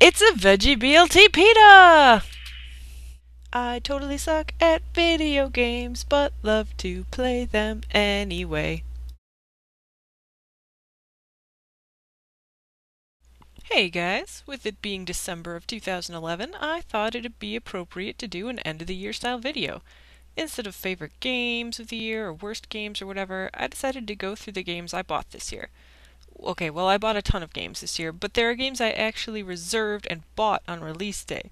It's a VGBLTPTA! I totally suck at video games, but love to play them anyway. Hey guys, with it being December of 2011, I thought it'd be appropriate to do an end of the year style video. Instead of favorite games of the year or worst games or whatever, I decided to go through the games I bought this year. Okay, well, I bought a ton of games this year, but there are games I actually reserved and bought on release day.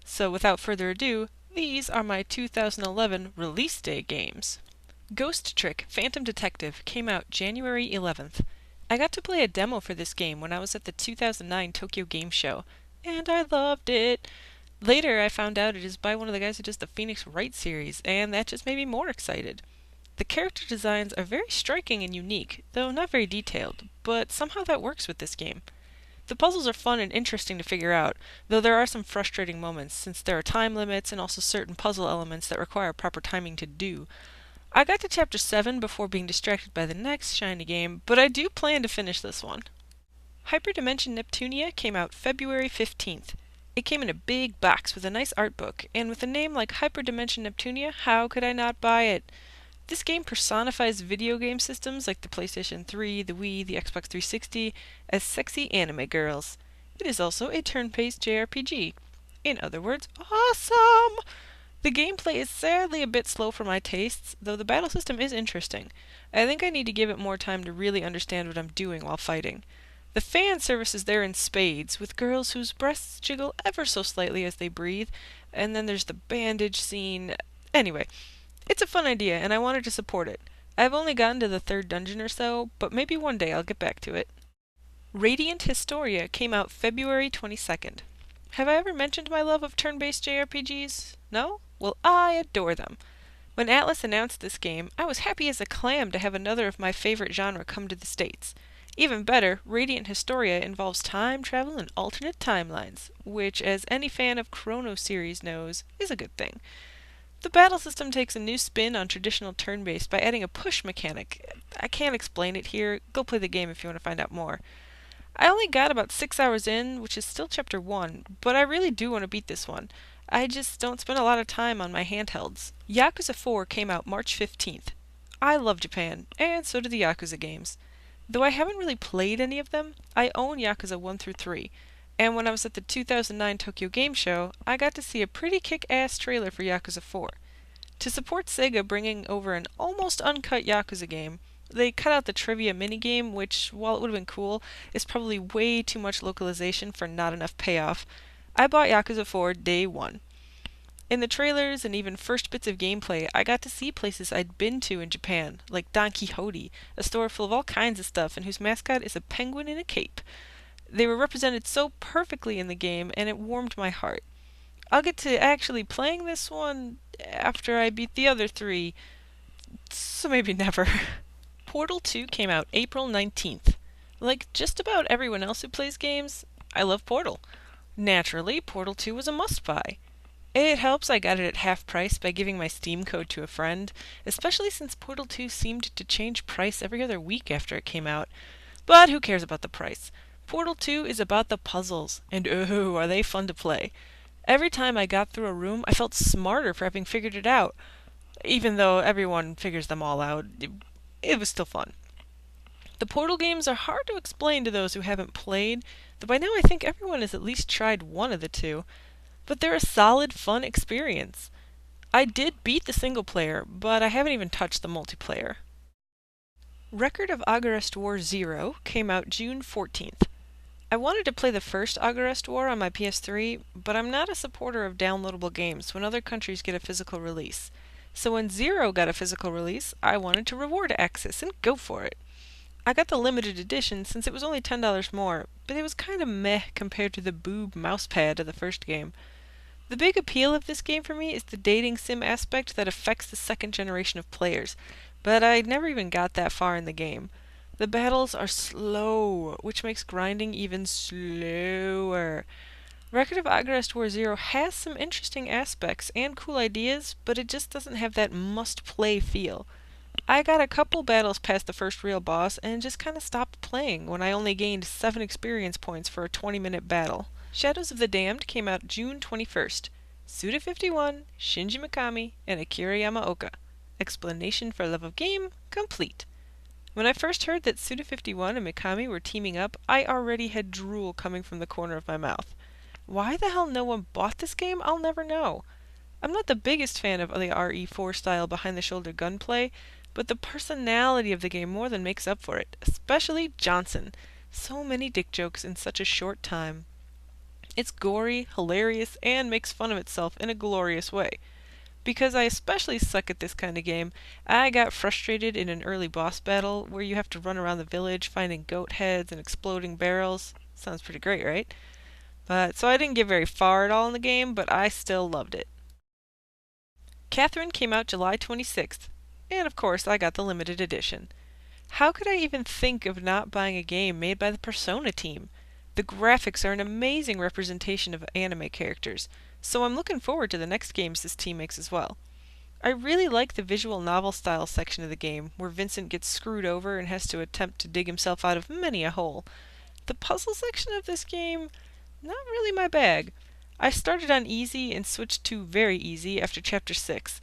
So without further ado, these are my 2011 release day games. Ghost Trick Phantom Detective came out January 11th. I got to play a demo for this game when I was at the 2009 Tokyo Game Show, and I loved it. Later, I found out it is by one of the guys who does the Phoenix Wright series, and that just made me more excited. The character designs are very striking and unique, though not very detailed, but somehow that works with this game. The puzzles are fun and interesting to figure out, though there are some frustrating moments since there are time limits and also certain puzzle elements that require proper timing to do. I got to chapter 7 before being distracted by the next shiny game, but I do plan to finish this one. Hyperdimension Neptunia came out February 15th. It came in a big box with a nice art book, and with a name like Hyperdimension Neptunia, how could I not buy it? This game personifies video game systems like the PlayStation 3, the Wii, the Xbox 360 as sexy anime girls. It is also a turn-based JRPG. In other words, awesome! The gameplay is sadly a bit slow for my tastes, though the battle system is interesting. I think I need to give it more time to really understand what I'm doing while fighting. The fan service is there in spades, with girls whose breasts jiggle ever so slightly as they breathe, and then there's the bandage scene. Anyway, it's a fun idea, and I wanted to support it. I've only gotten to the 3rd dungeon or so, but maybe one day I'll get back to it. Radiant Historia came out February 22nd. Have I ever mentioned my love of turn-based JRPGs? No? Well, I adore them. When Atlas announced this game, I was happy as a clam to have another of my favorite genre come to the States. Even better, Radiant Historia involves time travel and alternate timelines, which, as any fan of Chrono series knows, is a good thing. The battle system takes a new spin on traditional turn-based by adding a push mechanic. I can't explain it here, go play the game if you want to find out more. I only got about 6 hours in, which is still chapter 1, but I really do want to beat this one. I just don't spend a lot of time on my handhelds. Yakuza 4 came out March 15th. I love Japan, and so do the Yakuza games. Though I haven't really played any of them, I own Yakuza 1 through 3, and when I was at the 2009 Tokyo Game Show, I got to see a pretty kick-ass trailer for Yakuza 4. To support Sega bringing over an almost uncut Yakuza game, they cut out the trivia minigame, which, while it would have been cool, is probably way too much localization for not enough payoff. I bought Yakuza 4 day 1. In the trailers and even first bits of gameplay, I got to see places I'd been to in Japan, like Don Quixote, a store full of all kinds of stuff and whose mascot is a penguin in a cape. They were represented so perfectly in the game, and it warmed my heart. I'll get to actually playing this one after I beat the other 3, so maybe never. Portal 2 came out April 19th. Like just about everyone else who plays games, I love Portal. Naturally, Portal 2 was a must-buy. It helps I got it at half price by giving my Steam code to a friend, especially since Portal 2 seemed to change price every other week after it came out. But who cares about the price? Portal 2 is about the puzzles, and oh, are they fun to play. Every time I got through a room, I felt smarter for having figured it out. Even though everyone figures them all out, it was still fun. The Portal games are hard to explain to those who haven't played, though by now I think everyone has at least tried one of the two. But they're a solid, fun experience. I did beat the single player, but I haven't even touched the multiplayer. Record of Agarest War 0 came out June 14th. I wanted to play the first Agarest War on my PS3, but I'm not a supporter of downloadable games when other countries get a physical release. So when 0 got a physical release, I wanted to reward access and go for it. I got the limited edition since it was only $10 more, but it was kinda meh compared to the boob mousepad of the first game. The big appeal of this game for me is the dating sim aspect that affects the second generation of players, but I never even got that far in the game. The battles are slow, which makes grinding even slower. Record of Agarest War 0 has some interesting aspects and cool ideas, but it just doesn't have that must-play feel. I got a couple battles past the first real boss and just kinda stopped playing when I only gained 7 experience points for a 20-minute battle. Shadows of the Damned came out June 21st. Suda51, Shinji Mikami, and Akira Yamaoka. Explanation for love of game complete. When I first heard that Suda51 and Mikami were teaming up, I already had drool coming from the corner of my mouth. Why the hell no one bought this game, I'll never know. I'm not the biggest fan of the RE4 style behind-the-shoulder gunplay, but the personality of the game more than makes up for it, especially Johnson. So many dick jokes in such a short time. It's gory, hilarious, and makes fun of itself in a glorious way. Because I especially suck at this kind of game, I got frustrated in an early boss battle where you have to run around the village finding goat heads and exploding barrels. Sounds pretty great, right? So I didn't get very far at all in the game, but I still loved it. Catherine came out July 26th, and of course I got the limited edition. How could I even think of not buying a game made by the Persona team? The graphics are an amazing representation of anime characters, so I'm looking forward to the next games this team makes as well. I really like the visual novel style section of the game, where Vincent gets screwed over and has to attempt to dig himself out of many a hole. The puzzle section of this game, not really my bag. I started on easy and switched to very easy after chapter 6.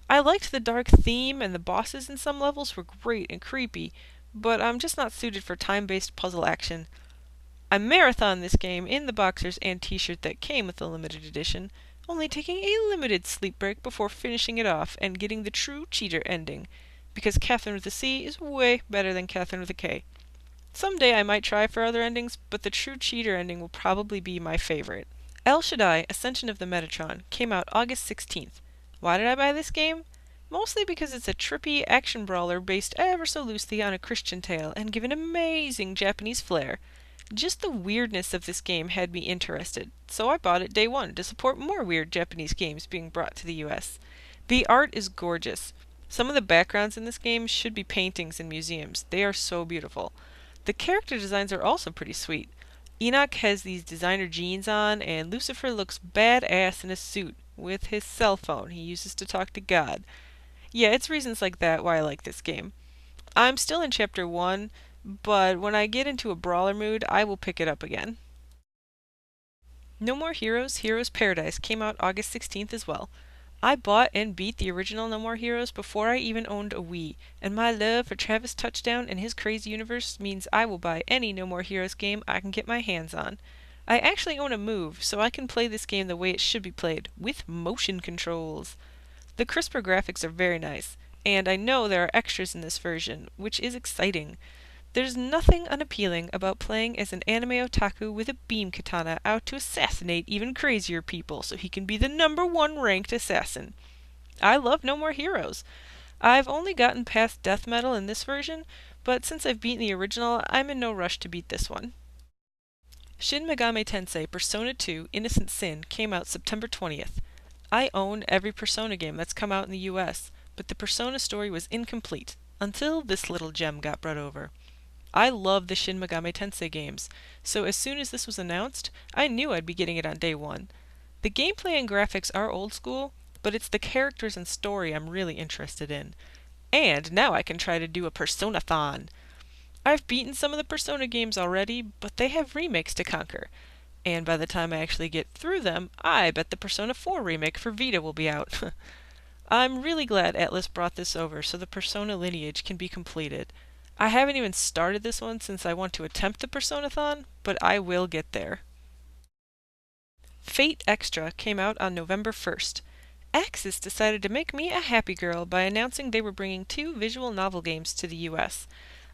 I liked the dark theme and the bosses in some levels were great and creepy, but I'm just not suited for time-based puzzle action. I marathoned this game in the boxers and t-shirt that came with the limited edition, only taking a limited sleep break before finishing it off and getting the true cheater ending, because Catherine with a C is way better than Catherine with a K. Someday I might try for other endings, but the true cheater ending will probably be my favorite. El Shaddai, Ascension of the Metatron, came out August 16th. Why did I buy this game? Mostly because it's a trippy action brawler based ever so loosely on a Christian tale and given amazing Japanese flair. Just the weirdness of this game had me interested, so I bought it day one to support more weird Japanese games being brought to the US. The art is gorgeous. Some of the backgrounds in this game should be paintings in museums. They are so beautiful. The character designs are also pretty sweet. Enoch has these designer jeans on, and Lucifer looks badass in a suit with his cell phone he uses to talk to God. Yeah, it's reasons like that why I like this game. I'm still in chapter 1, but when I get into a brawler mood, I will pick it up again. No More Heroes, Heroes Paradise came out August 16th as well. I bought and beat the original No More Heroes before I even owned a Wii, and my love for Travis Touchdown and his crazy universe means I will buy any No More Heroes game I can get my hands on. I actually own a Move, so I can play this game the way it should be played, with motion controls. The crisper graphics are very nice, and I know there are extras in this version, which is exciting. There's nothing unappealing about playing as an anime otaku with a beam katana out to assassinate even crazier people so he can be the #1 ranked assassin. I love No More Heroes. I've only gotten past death metal in this version, but since I've beaten the original, I'm in no rush to beat this one. Shin Megami Tensei Persona 2 Innocent Sin came out September 20th. I own every Persona game that's come out in the US, but the Persona story was incomplete, until this little gem got brought over. I love the Shin Megami Tensei games, so as soon as this was announced, I knew I'd be getting it on day one. The gameplay and graphics are old school, but it's the characters and story I'm really interested in. And now I can try to do a Persona-thon. I've beaten some of the Persona games already, but they have remakes to conquer. And by the time I actually get through them, I bet the Persona 4 remake for Vita will be out. I'm really glad Atlus brought this over so the Persona lineage can be completed. I haven't even started this one since I want to attempt the Persona-thon, but I will get there. Fate Extra came out on November 1st. Axis decided to make me a happy girl by announcing they were bringing 2 visual novel games to the US.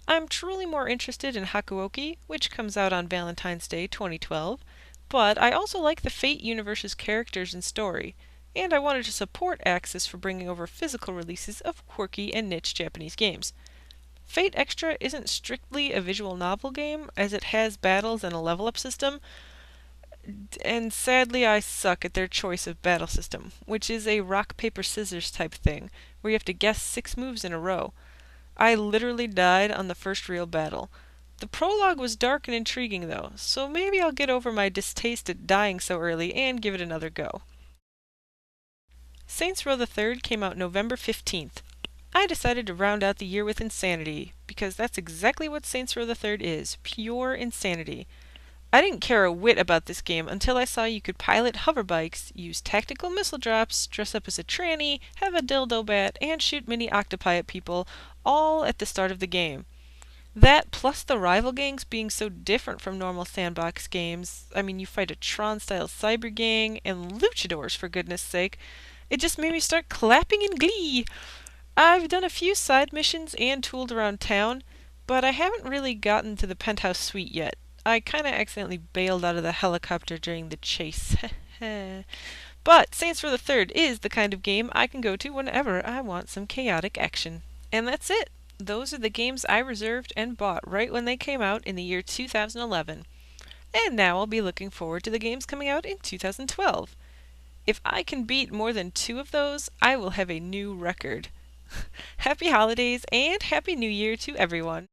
I'm truly more interested in Hakuoki, which comes out on Valentine's Day 2012, but I also like the Fate universe's characters and story, and I wanted to support Axis for bringing over physical releases of quirky and niche Japanese games. Fate Extra isn't strictly a visual novel game, as it has battles and a level-up system, and sadly I suck at their choice of battle system, which is a rock-paper-scissors type thing, where you have to guess 6 moves in a row. I literally died on the first real battle. The prologue was dark and intriguing though, so maybe I'll get over my distaste at dying so early and give it another go. Saints Row the Third came out November 15th. I decided to round out the year with insanity, because that's exactly what Saints Row the Third is, pure insanity. I didn't care a whit about this game until I saw you could pilot hover bikes, use tactical missile drops, dress up as a tranny, have a dildo bat, and shoot mini octopi at people, all at the start of the game. That, plus the rival gangs being so different from normal sandbox games, I mean, you fight a Tron-style cyber gang, and luchadors, for goodness sake, it just made me start clapping in glee. I've done a few side missions and tooled around town, but I haven't really gotten to the penthouse suite yet. I kinda accidentally bailed out of the helicopter during the chase. But Saints Row the Third is the kind of game I can go to whenever I want some chaotic action. And that's it. Those are the games I reserved and bought right when they came out in the year 2011. And now I'll be looking forward to the games coming out in 2012. If I can beat more than 2 of those, I will have a new record. Happy holidays and Happy New Year to everyone!